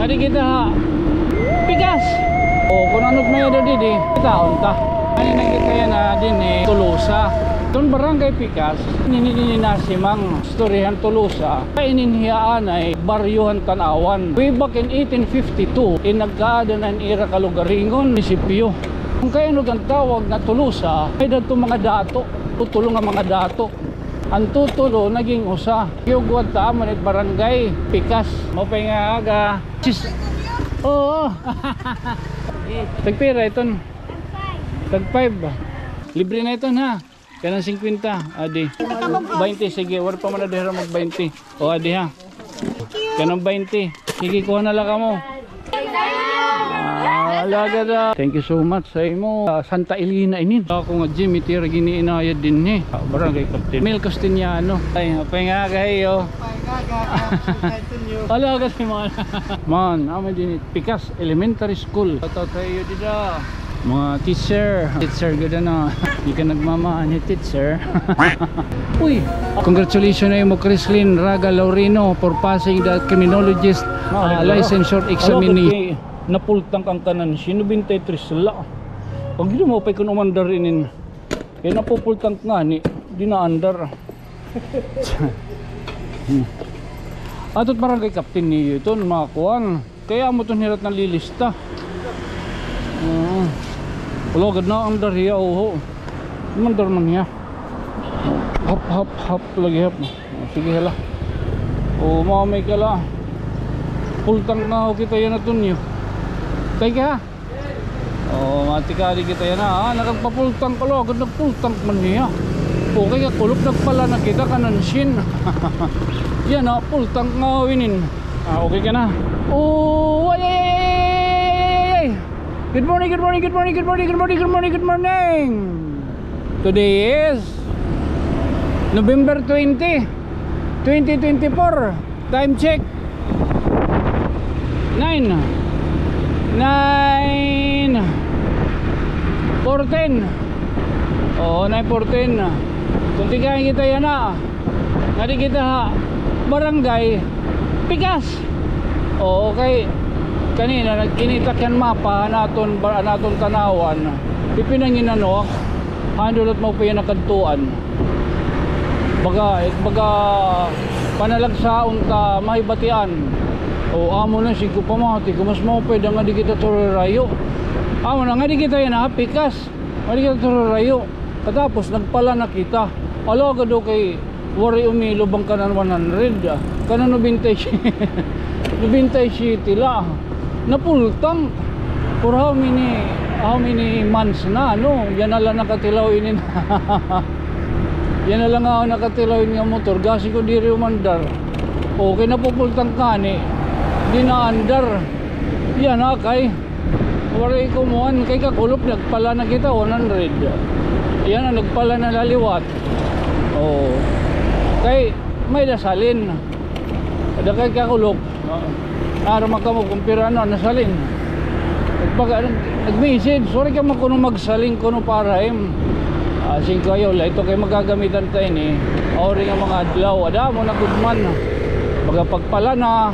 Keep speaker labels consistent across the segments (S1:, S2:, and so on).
S1: Kadi kita ha. Pikas. O kung ano't may ada didi, taon ta. Ano na kita yan na din Tolosa. Doon barangay Pikas, nininasimang storyahan Tolosa. Ininhiyaan ay baryuhan Tanawan. Way back in 1852, nagkaada na ira kalugaringon, munisipyo. Kung kaya ang tawag na Tolosa, ay dato mga dato, tutulong ang mga dato. Ang tutulo naging usa. Yung guwanta manit barangay Pikas. Mapay nga aga. Oo. Tagpira ito. Tag 5. Libre na ito ha. Kanang 50. Adi. 20. Sige. Wala pa man na dihira mag 20. O adi ha. Kanang 20. Sige kuha na lang ka mo. Alagada. Thank you so much sa imo. Santa Elena inin. Ako nga Jimmy tira giniinayad din ni. Barangay Captain Mel Costiniano. Ay, apay nga kayo. Alagad si man. Man, amo din Pikas Elementary School. Tato tayo dida. Mga teacher gud na. Di ka nagmamahal ni teacher. Uy, congratulations na mo Crislin Raga Laurino for passing the criminologist licensure examination. Napultang kang kanan sino 23 sila. Pag gino mo pay kun umandar inin. Kaya napupultang nga ni di na andar. Atot barangay Captain niyo ito mga kuwan. Kaya mo to hirat ng lilista. Wala gad na andar hiya oho. Umandar man hiya. Hop lagi hop. Sige hala. O mamay kala. Pultang na ho kita yan aton niyo. Teka. Oh, matikali kita yan ha. Nakagpapultang ka lo, agad nagpultang man niya. Okay ka kulop nagpala na kita kanansin. Yan ha, pultang nga winin. Okay ka na. Oh, ay. Good morning. Today is November 20, 2024. Time check 9:14. Oo, 9:14. Tuntikan kita yan ha. Ngadi kita ha. Barangay Pikas. Oo, okay. Kanina nagkinitak yan mapa naton Tanawan. Pipinangin ano. Handulot mo pa yan nakadtuan. Baga panalagsaon ta may batian. O amo na si kupamati kumas mo pwede nga di kita turirayo. Amo na nga di kita yan ha, Pikas. Nga di kita turirayo. Katapos nagpala na kita. Alo ka do kay wari umilo bang kanan 100. Kanan 97 tila. Napultang. For how many months na no? Yan na lang nakatilaw inin. Yan na lang ako nakatilaw nga motor. Gasi ko diri umandar. Okay na pupultang kani. Di na andar. Yan ha kay waray kumuhan kay kakulop nagpala na kita 100. Yan na nagpala na laliwat. Oh. Kay may dasalin. Ada kay kakulop. Ara makamo kumpira na nasalin. Nag-message, sorry ka makuno magsaling kuno para sing kayo la ito kay magagamitan tayo ni. Ori nga mga adlaw ada mo na gudman. Pagpala na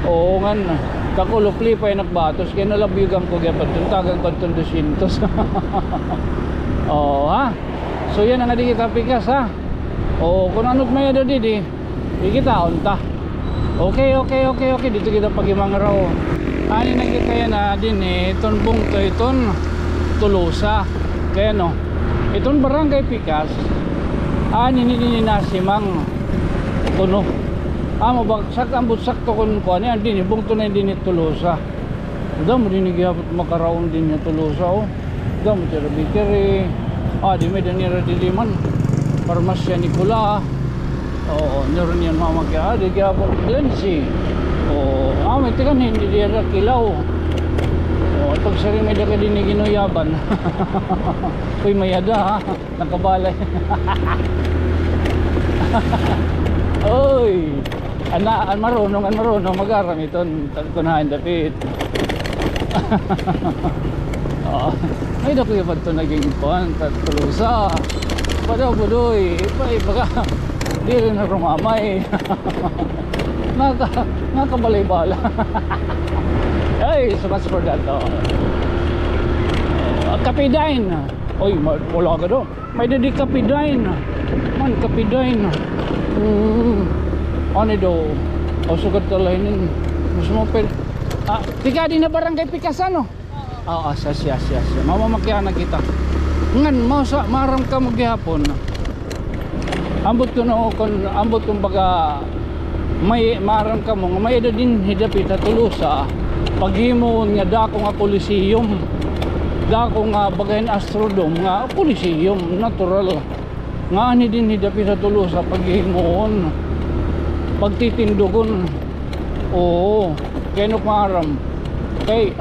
S1: oo nga na kakulop lipay nagbatos kaya nalabyugan ko gyapon tuntagan ko 200. Oh ha. So yan ang di kita Pikas ha. Oh kung ano't may ada didi kita unta. Okay dito kita pagimang raw. Ani na kita yan na din iton bungto iton Tolosa. Kaya no iton barangay Pikas nininasimang kuno. Amo bagsak ang butsak to kun ko ani din bungto na din Tolosa. Damo din gihapon makaraon din ni Tolosa oh. Damo tira bikere. Di may danira diliman. Farmasya Nicola. Oo, niron yan mama kaya di gihapon din si. Oh, amo ito kan hindi dira kilaw. Oh, pag sari may daka din ginuyaban. Uy mayada ha, nakabalay. Oy. An marunong magaram iton kunahan dapit. Ay dako yung to naging kuan Tolosa. Padaw budoy, ipay baga. Di rin na rumamay. Nakabalay-bala. Ay, so much for that. Kapidine. Oy, wala ka doon. May dadi kapidine. Man, kapidine. Ano daw? O, sugat talahin. Mas mo pero. Tika di na barangay Pikasan, no? Oo, siya. Mamamakya na kita. Ngan, maram ka maghihapon. Ambot ko na kung ambot kung baga may maram ka mo may edad din hidapit sa Tolosa paghimo nga dako nga Coliseum dako nga bagayan Astrodome nga Coliseum natural nga ani din hidapit sa Tolosa paghimoon pagtitindogon oo kaya no maram kay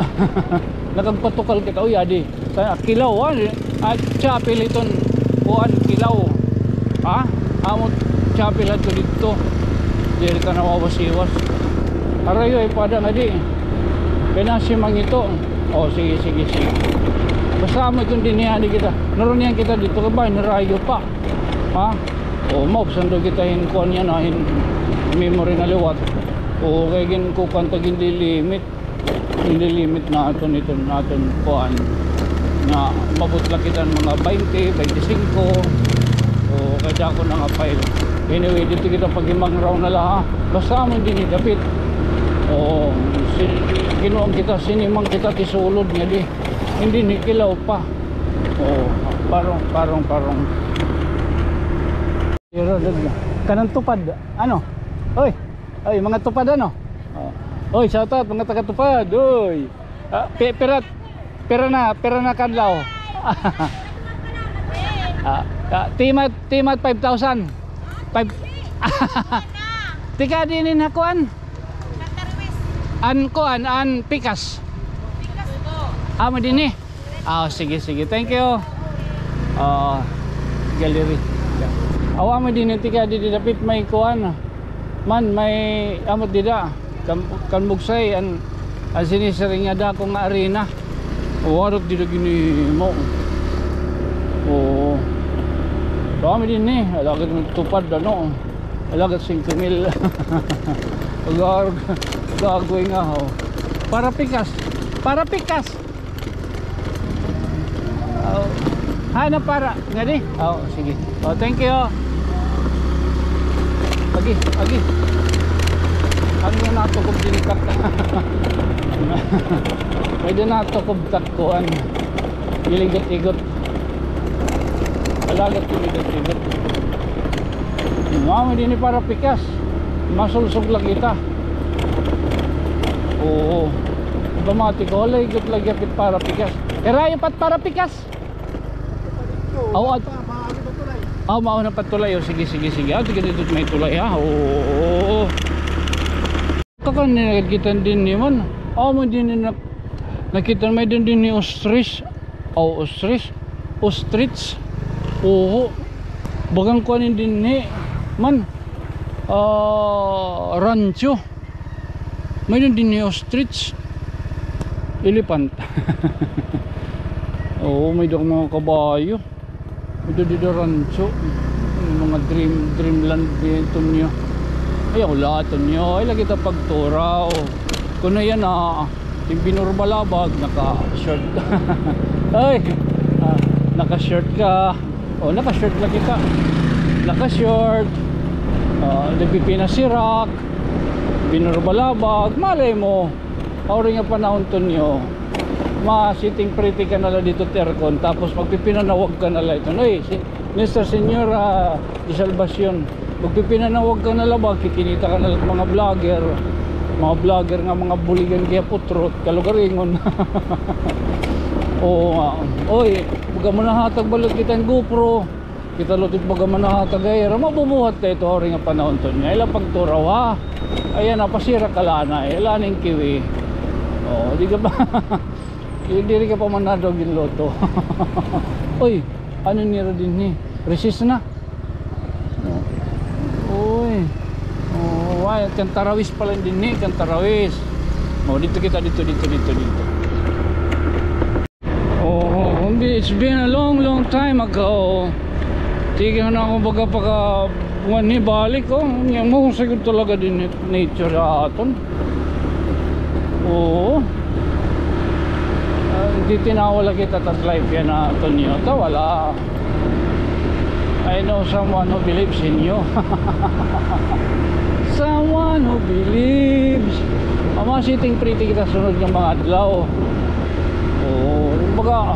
S1: nagpatukal kita uy adi sa kilaw at chapel iton kuan kilaw amot chapel ato dito dili ka nawawasiwas arayo ay pada nga di pinasimang ito sige basta mo itong dinihani kita narunihan kita dito ka ba narayo pa maupsando kita hinkuan yan memory na liwat kaya ginkukan tag hindi limit na aton ito natin kuan na mabutla kita mga 20, 25 kaya ako na nga file anyway dito kita pag-imang raw na laha basta mo din idapit kinuang kita sinimang kita tisulod nga di hindi nikilaw pa parong kanang tupad ano oy mga tupad ano oy shout out mga taga-tupad oy pera na kadlaw timat 5,000 tika din nakuan an pikas mo din sige thank you gallery mo din tika di dapit may kuan man may amot dida kan mugsay an sinisering ada ko nga arena warot dida gini mo dami din alagat tupad alagat 5,000 gagawin nga para pikas hana para nga di sige thank you agi ano yung natukob din kat may din natukob tatkuan iligot-igot alagat iligot-igot mami din para pikas masulsog lang kita automatic wala igot lagi apit para pikas karayo pat para pikas mauna pat tulay sige tige dito may tulay kakan nilagkitan din ni man mo din nakita may din ni ostrich bagang kuanin din ni man rancho may din ni ostrich elephant may daw mga kabayo may dito rancho mga dreamland dito niyo ay wala ito niyo ay lagi ito pagturaw kung na yan yung binurbalabag naka shirt ay naka shirt ka naka shirt lang kita naka shirt nagpipinasirak binurbalabag malay mo ori nga panahon to niyo sitting pretty ka nala dito terkon tapos magpipinanawag ka nala ito Mr. Senyora de Salvacion magpipinanawag ka nala ba kikinita ka nala mga vlogger nga mga buligan kaya putrot kalugaringon baga mo nahatag balot kita yung GoPro kita lutit baga mo nahatag ayera mabumuhat ka ito ori nga panahon to niya ilang pagturaw ayan pasira ka lana ilaning kiwi di ka ba hindi rin ka pa manadog yung loto ano nira din resist na kantarawis pala din kantarawis dito kita dito it's been a long time ago tignan na ako baga Kung ni balik ko, yung mo siguro talaga din nature aton. Oo. Hindi tinawala kita tat life yan aton nyo. Wala. I know someone who believes in you. Someone who believes. Ama sitting pretty kita sunod ng mga adlaw. Oo. Baga,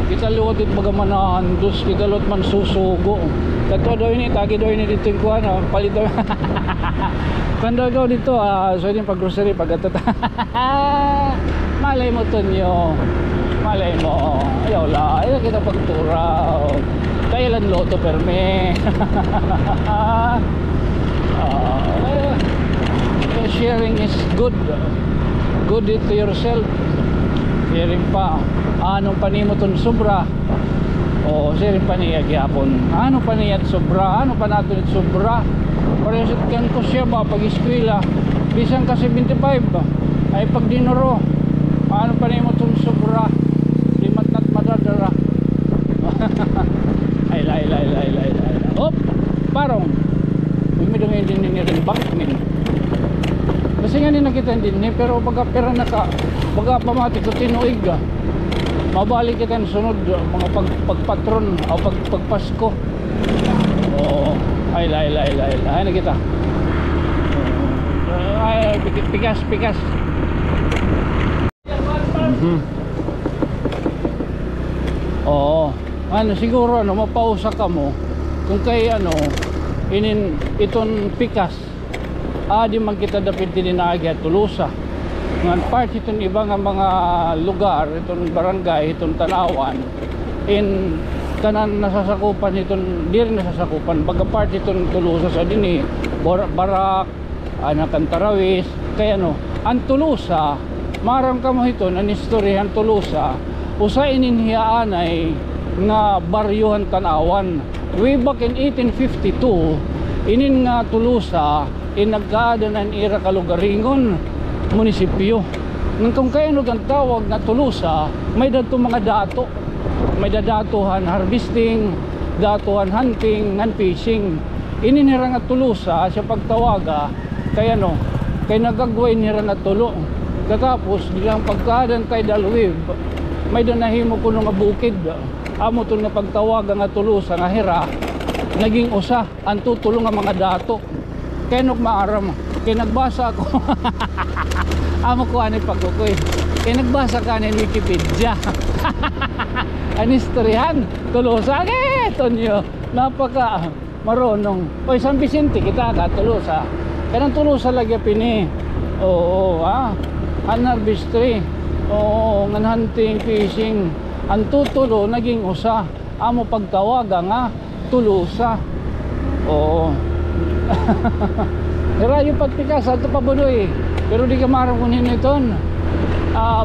S1: kita luwat it baga manahandos, kita luwat man susugo. Kato daw ini, tagi daw ini dito yung kuha na, palit daw. Kanda daw dito, so yung pag-grocery, pag-atot. Malay mo to nyo. Malay mo. Ayaw la, ayaw kita pagturaw. Kaya lang loto perme. Sharing is good. Good it to yourself. Sharing pa. Anong panimoton sobra? O sharing pa niya gyapon. Ano pa niya sobra? Ano pa natin sobra? Paresit kan ko siya ba pag eskwela? Bisan ka 75 ay pag dinoro. Ano pa nimoton sobra? Di matnat madadara. Ay lay. Hop, parong. Umidong yung din rin bankmin. Kasi nga nakita din ni pero pagka pera naka pagka pamati ko tinuig ka. Mabalik kita ng sunod mga pagpatron o pagpasko. Oo. Ay lay. Ay nakita. Ay pikas. Oo. Ano siguro ano mapausa ka mo kung kay ano iton pikas di man kita dapat dinagi at tulusa ngan part iton iba nga mga lugar iton barangay iton tanawan in tanan nasasakupan iton di rin nasasakupan baga part iton tulusa sa dini barak Cantarawis kaya no ang tulusa marang kamo iton ang istorya ang tulusa usa ininhiyaan ay nga baryuhan tanawan way back in 1852 inin nga tulusa inagkaadan ira kalugaringon munisipyo nang kung kayo ang tawag na tulusa may dato mga dato may dadatuhan harvesting datuhan hunting and fishing ininira nga tulusa sa pagtawaga kaya no kay nagagway nira na tulo katapos bilang pagkaadan kay dalwib may danahimo kuno nga bukid amo tun nga pagtawag nga tulusa nga hira naging usa ang tutulong nga mga dato kay nok maaram kay nagbasa ako amo ko ani pagkukoy kay nagbasa ka ni Wikipedia ang istoryahan tulusa tonyo napaka marunong oy San Vicente kita ka tulusa kanang tulusa lagi pini oo an harvestry oo ngan hunting fishing ang tutulo naging usa amo pagtawaga nga tulusa oo pero yung pagpikas ato pabunoy pero di ka marang kunin iton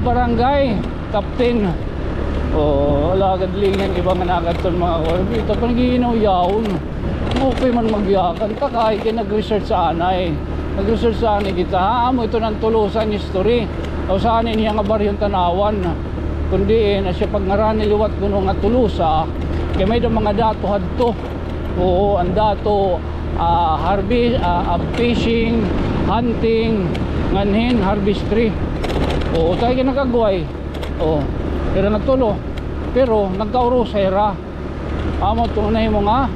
S1: barangay captain oo lagad lingan ibang nagaton mga korbi ito pa nagiginaw yaon okay man magyakan kakay kay nag-research sa anay kita amo ito ng tulusan history o saan niya nga baryon tanawan kundi na siya pagngarani liwat kuno nga tulusa kay may mga dato hadto oo ang dato harvest fishing hunting nganhin harvestry oo tayo kinakagway oo pero nagtulo pero nagkauro sa hera amo tunay mo nga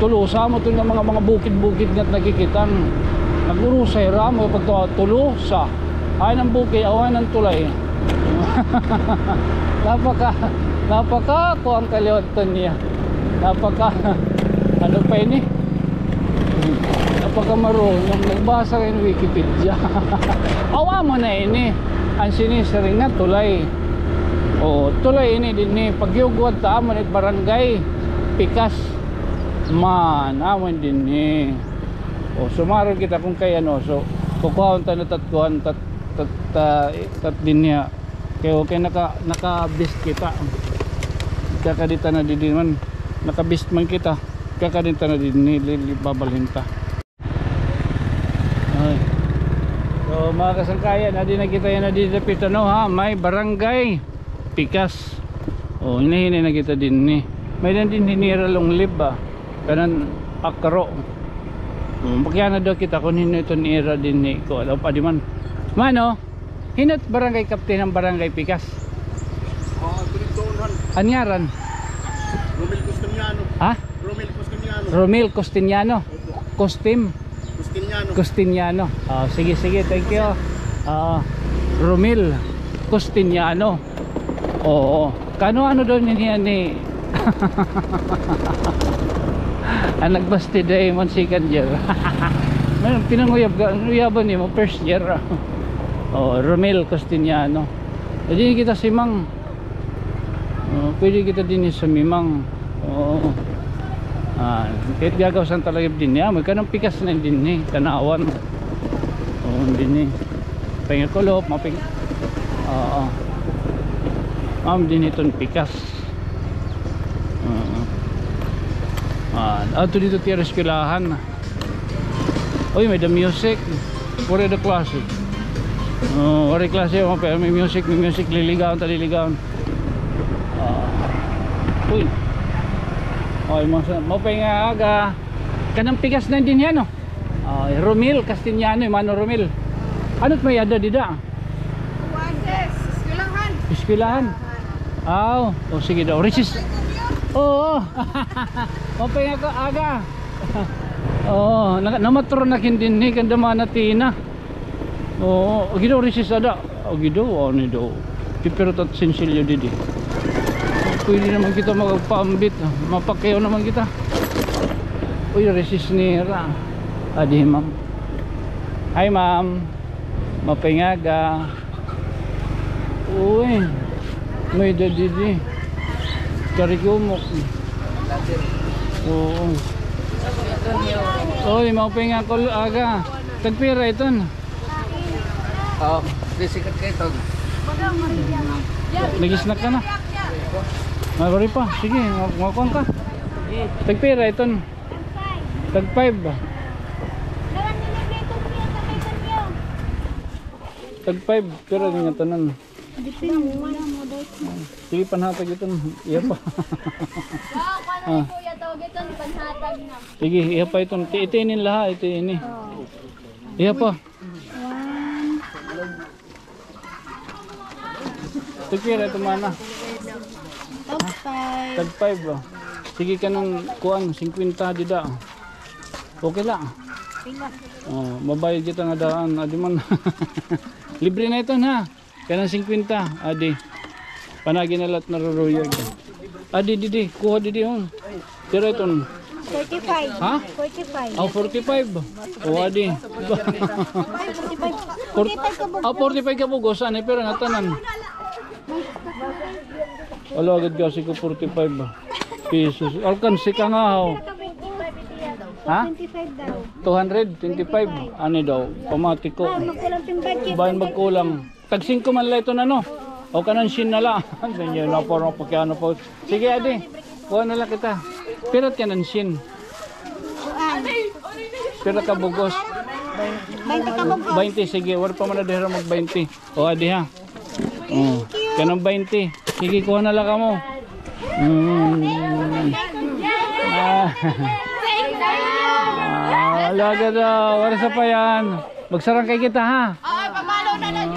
S1: tulusa mo ito nga mga bukid-bukid nga nakikitan naguro sa hera mo pagtulusa ay ng bukid awan ng tulay napaka ko ang kaliwatan niya ano pa ini napaka marunong nagbasa kayo ng Wikipedia awa mo na ini ang sinisiring na tulay tulay ini din ni pagyugwad ta amon it barangay pikas man amon din ni sumaron kita kung kay ano so kukuhaon ta na tatkuhan tat din niya kaya naka-best kita kakadita na din man naka-best man kita kakadita na din babalinta so mga kasangkayan na din na kita yan na din napitano ha may barangay pikas hinahinay na kita din ni may din hinira long lib kanan akro. Kaya na daw kita kung hino ito ni era din ni ko alam pa di man. Mano? Hinot barangay kapten ng barangay Pikas. Anyaran?
S2: Romel Costiniano.
S1: Ha?
S2: Romel Costiniano.
S1: Romel Costiniano. Costiniano. Sige, thank you. Romel Costiniano. Oo. Kano doon niya ni ang nagbasti Diamond second year. Meron pinanguyab ni mo first year. Romel Costiniano. Jadi kita simang. Pwede kita din sa mimang. Kahit gagawasan talaga din niya. May kanang pikas na din ni tanawan. Din ni pengakulop maping. Ma'am din itong pikas. Ato dito tira eskwelahan. Uy, may the music. Pure the classic. Ore klase may music, liligawan. Uy. Oy, mo pa nga aga. Kanang pikas na din yan, no? Romel Costiniano, Mano Romel. Ano't may ada dida? Eskwelahan. Sige daw. Riches. Oo. Mo pa nga aga. Namatro na kin din ni kanda manatina. Gido riches ada. Gido ani daw. Pero tat sensilyo didi. Pwede naman kita magpambit, mapakyaw naman kita. Uy, resist nira. Adi ma'am. Hi ma'am. Mapingaga. Uy, may dadidi. Karigumok. Oo. Uy, mapinga ko aga. Tagpira ito.
S2: Disikat kayo ito.
S1: Nag-snack ka na. Mabari pa, sige, makuha ka. Tagpira ito. Tag 5 ba? Tag 5, pero din nga tanan. Sige, panhatag ito. Iya pa. Sige, iya pa ito. Itinin lahat, itinin. Iya pa. Tagpira ito mana. Tag 5 ba? Sige ka nang kuan 50 dida. Okay lang. Mabayad kita nga daan. Adi man. Libre na ito ha. Kanang 50. Adi. Panagi na lahat naruruyag. Adi didi. Kuha didi hon. Tira ito.
S3: 45.
S1: Ha?
S3: 45.
S1: 45. Adi. 45 ka bugo. Saan eh? Pero nga tanan. Wala agad kasi ko 45 pesos. Alkansi ka nga ho. Ha?
S3: 25 daw.
S1: 225. Ano daw? Pamatiko.
S3: Magkulang yung budget.
S1: Bayan magkulang. Tag 5 man lang ito na no. O kanan sin na lang. Ganyan na po. Pakiano po. Sige adi. Kuha na lang kita. Pirat ka nan sin. Pirat ka bugos.
S3: 20 ka bugos.
S1: 20. Sige. Wala pa man na dihira mag 20. O adi ha. Kanang 20. Sige, kuha na lang ka mo. Alaga daw. Wala sa pa yan. Magsarang kay kita ha.
S3: Pamalo na lang.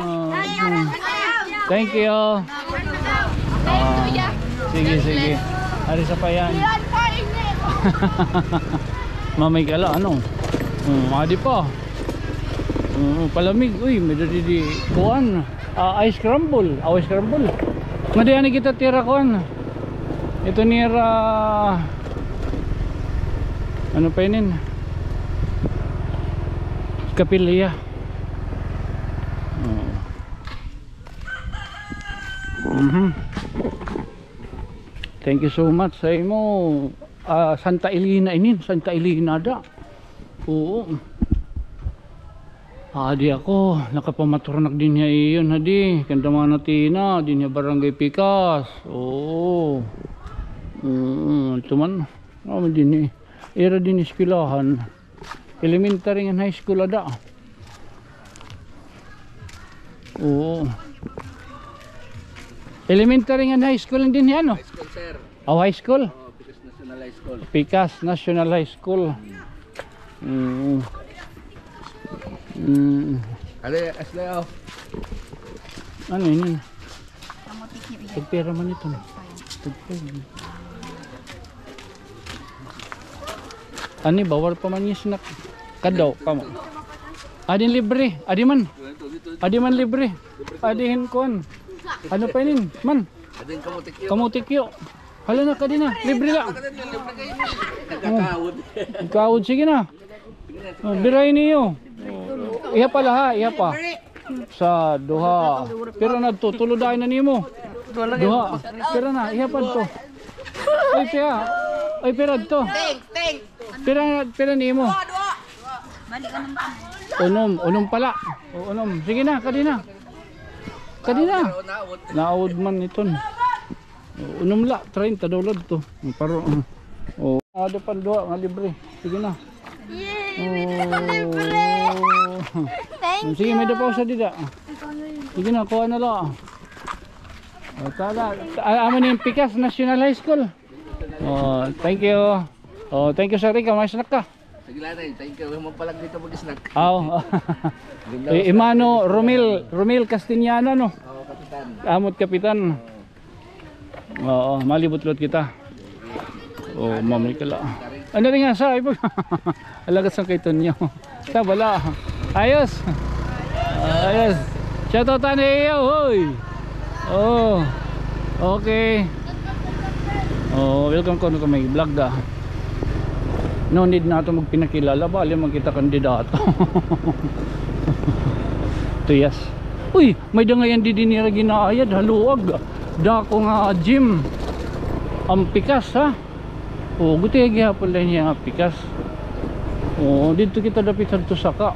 S1: Thank you. Sige. Wala sa pa yan. Mamay kala, ano? Adi pa. Palamig. Uy, may dadi kuhan. Ice crumble. Ice crumble. Madayani kita tira kuhan. Ito nira. Ano pa yun? Kapilya. Thank you so much sa imo. Santa Elena inin. Santa Elena da. Oo. Adi ako, nakapamaturnak din niya iyon, hadi. Kanda mga natina, din niya barangay Pikas. Oo. Tuman, din eh. Era din eskwelahan. Elementary and high school ada. Oo. Elementary and high school din niya, no?
S2: High school, sir.
S1: High school?
S2: Because national high school. School.
S1: Pikas National High School.
S2: Ale, asleo.
S1: Ano yun? Pagpera man ito. Ani bawal pa man yung snack. Kadaw kamo. Adin libre, adi man. Adi man libre. Adihin kon. Ano pa yun? Man.
S2: Adin kamutikyo.
S1: Kamutikyo. Hala na ka din na. Libre lang.
S2: Nagkakawod.
S1: Kawod sige na. Biray niyo. Iya pala ha, iya pa. Sa duha. Pero nagtutulo dahil na nimo. Duha. Pero na, iya pa to. Ay pera. Ay pera to. Pera nimo. Unom pala. Unom. Sige na, kadina. Kadina. Naawod man ito. Unom la, 30 dollar to. Paro. Oh, ada pa duha nga libre. Sige na. Sige, may dapaw sa dida. Sige na, kuha na lang. Amo na yung Pikas National High School. Oh, thank you. Oh, thank you, sir. Ikaw, may snack ka.
S2: Sige lang, thank you. Huwag palag dito mag-snack.
S1: Imano, Romil Castiñana, no?
S2: Oo, kapitan.
S1: Amot kapitan. Oo, malibot-lot kita. Oh, mamay ka lang. Ano rin nga sa ipo? Alagat sa kaiton nyo. Tabala. Ayos. Ayos. Shoutout na iyo, hoy. Oh. Okay. Oh, welcome ko na may vlog da. No need na ito magpinakilala. Bali magkita kandidato. Tuyas. Uy, may dangayan di dinira ginaayad. Haluag. Dako nga gym. Ang Pikas ha. Oh, guti gihapon lang niya nga Pikas. Oh, dito kita dapit sa saka.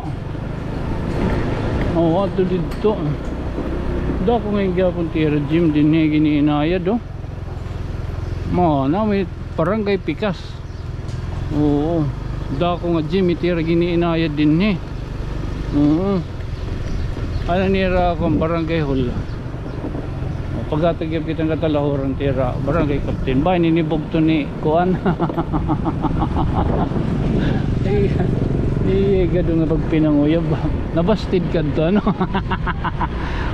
S1: Oh, ato dito. Dako nga gihapon tira gym din ni giniinayad oh. Mo na may barangay Pikas. Oo. Dako nga gym itira giniinayad din ni. Oo. Ano nira akong barangay hall. Pagkatagyan kitang katalahuran tira barangay captain ba ninibog to ni kuan. Gado nga pag pinanguyab nabastid ka to ano.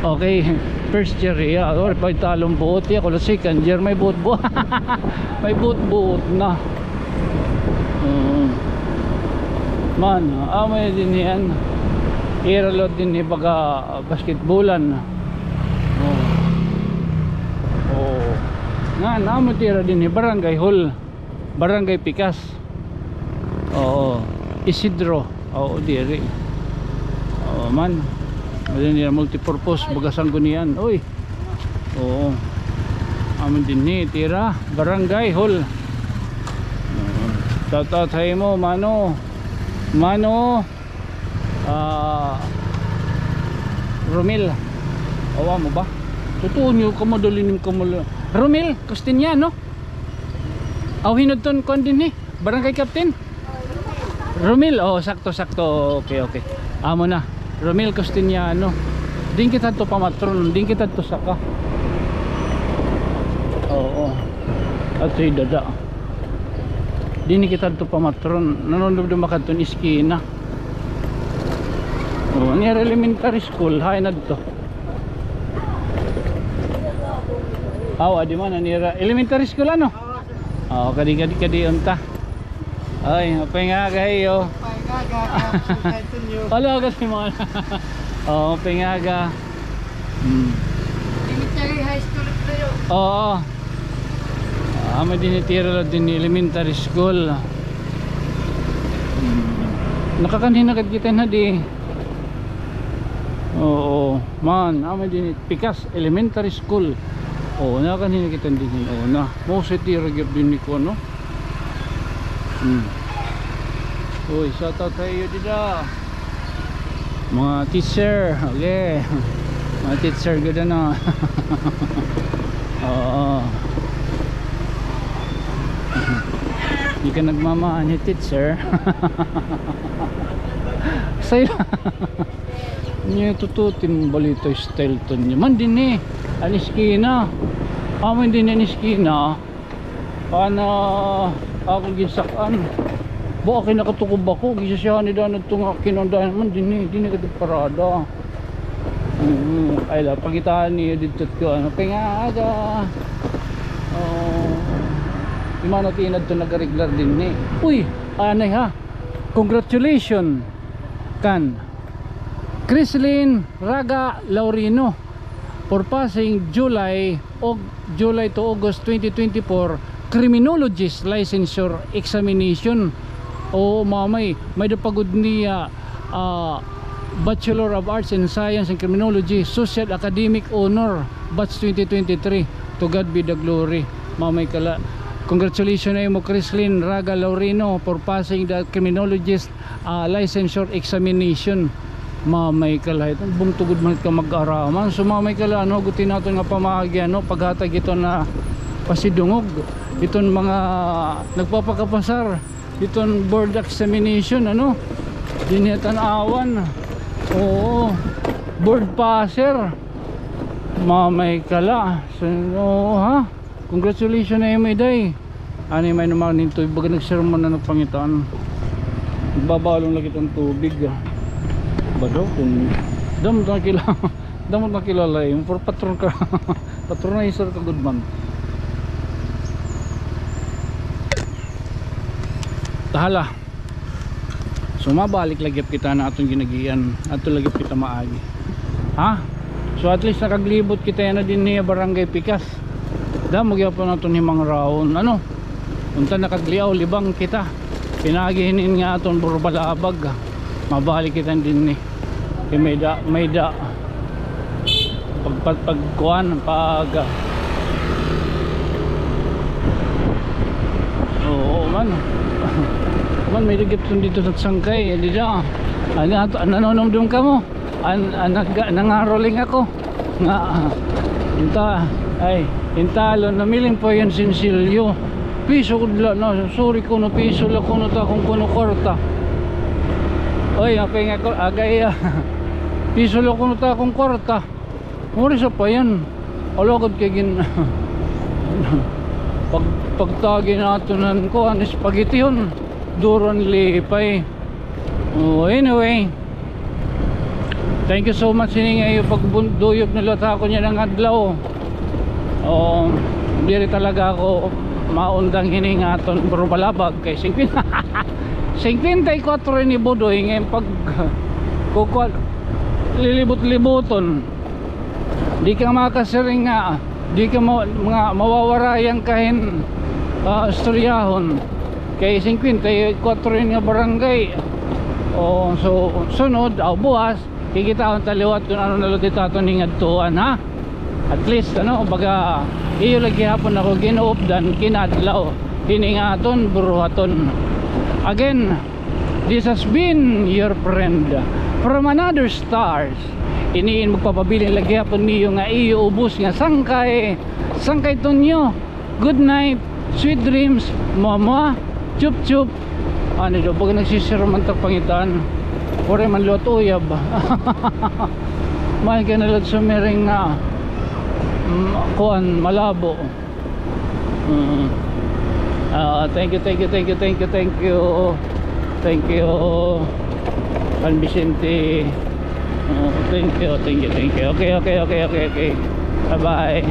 S1: Okay, first year yeah, or pag talong buot ya kulo second year may buot may buot na. Man amay din yan iralot din ni baga basketballan. Nga namo tira din ni barangay hall, barangay Pikas. Oo, Isidro. Oo, diri. Oo man. Madin niya multipurpose bagasang gunian. Uy. Oo. Amin din ni tira barangay hall. Shoutout sa mo Mano. Romil. Awa mo ba? Totoo nyo kamadalinim kamal. Romil Castiñano. Aw hinudton kon din ni barangay captain. Romil, oh sakto. Okay. Amo na. Romil Castiñano. Din kita to pamatron, din kita to saka. Oo. At si dada. Din kita to pamatron. Nanonood do makaton iskina. Oh, ni elementary school hay na dito. Adi man nira elementary school ano? Oh, kadi unta. Ay, apay nga kayo. Hello kasi mo. Oh, apay nga ga.
S3: Elementary high school kayo.
S1: Oo. Ama din itira din elementary school. Nakakanhin na kita na di. Oo, man, ama din Pikas Elementary School. Oo, nakakanhin na kita din. Oo na. Mo sa tira gyud din ko no. Uy, shoutout sa iyo dida. Mga teacher, okay. Mga teacher gud na. Oo. Hindi ka nagmamahal ni teacher. Saya. Niya tututin balito style to niya. Man din eh. Aniskina. Amin din aniskina. Ano ako ginsakan. Baka kinakatukob ako, gisasyahan ni Danad ito nga kinundahan man, di na parada. Ay la, pagitaan niyo dito ko, ano, kaya nga aga. Yung mga natinad ito nag-regular din ni. Uy, anay ha. Congratulations kan Crislin Raga Laurino for passing July to August 2024 criminologist licensure examination. O mamay may dapagod niya Bachelor of Arts in Science and Criminology Social Academic Honor Batch 2023. To God be the glory. Mamay kala, congratulations na mo Crislin Raga Laurino for passing the criminologist licensure examination. Mamay kala, ito bumtugod man ka mag-araman. So mamay kala, ano, gutin natin nga pamahagi, ano, paghatag ito na pasidungog, itong mga nagpapakapasar, itong board examination, ano, dinhetan awan. Oo, board passer. Mamay kala. So, ha? Congratulations na yung day. Ano may naman nito, baga nagsermon na nagpangitaan. Babalong lagi itong tubig. Ba daw kung damot na kilala yung for patron ka. Patronizer ka, good man. Tahala. So mabalik lagip kita na atong ginagian, ato lagip kita maagi. Ha? So at least nakaglibot kita na din niya Barangay Pikas. Da magyapon nato ni mga raon, ano? Unta nakagliaw libang kita. Pinagihinin nga atong burbalabag. Mabalik kita din ni. Kay may da pagkuan pag oo man. Man may ligip dito sa sangkay, di da. Nanonomdom ka mo. Nangaroling ako. Nga intalo namiling po yan sinsilyo. Piso ko no, sorry ko no piso la ko no ta kung kuno korta. Oy, apay nga ko agay. Piso la ko no ta kung korta. Mori sa pa yan. Alogod kay gin pagtagi nato ko an spaghetti yun. Duron lipay. Oh, anyway. Thank you so much ini ngayon pagbunduyog nilata ko niya ng adlaw. Oh, diri talaga ako maundang hiningaton bro balabag kay 54 ni Budoy ngayon pag kukuha lilibot-libuton di ka makasiring nga di ka mawawarayang kahin istoryahon kay 54 nga barangay. Oh, so sunod buwas kikita ang taliwat kung ano nalutito ato ningadtuan ha. At least ano baga iyo lagi hapon ako ginuupdan kinadlaw hiningaton buruhaton. Again, this has been your friend from another stars. Iniin magpapabiling lagi hapon niyo nga iyo ubos nga sangkay tunyo. Good night, sweet dreams, mama, chup chup. Ano daw pag nagsisirmantag pangitaan kore man lot uyab. May kanalat sumiring nga kuan malabo. Thank you San Vicente. Thank you. Okay. Bye bye.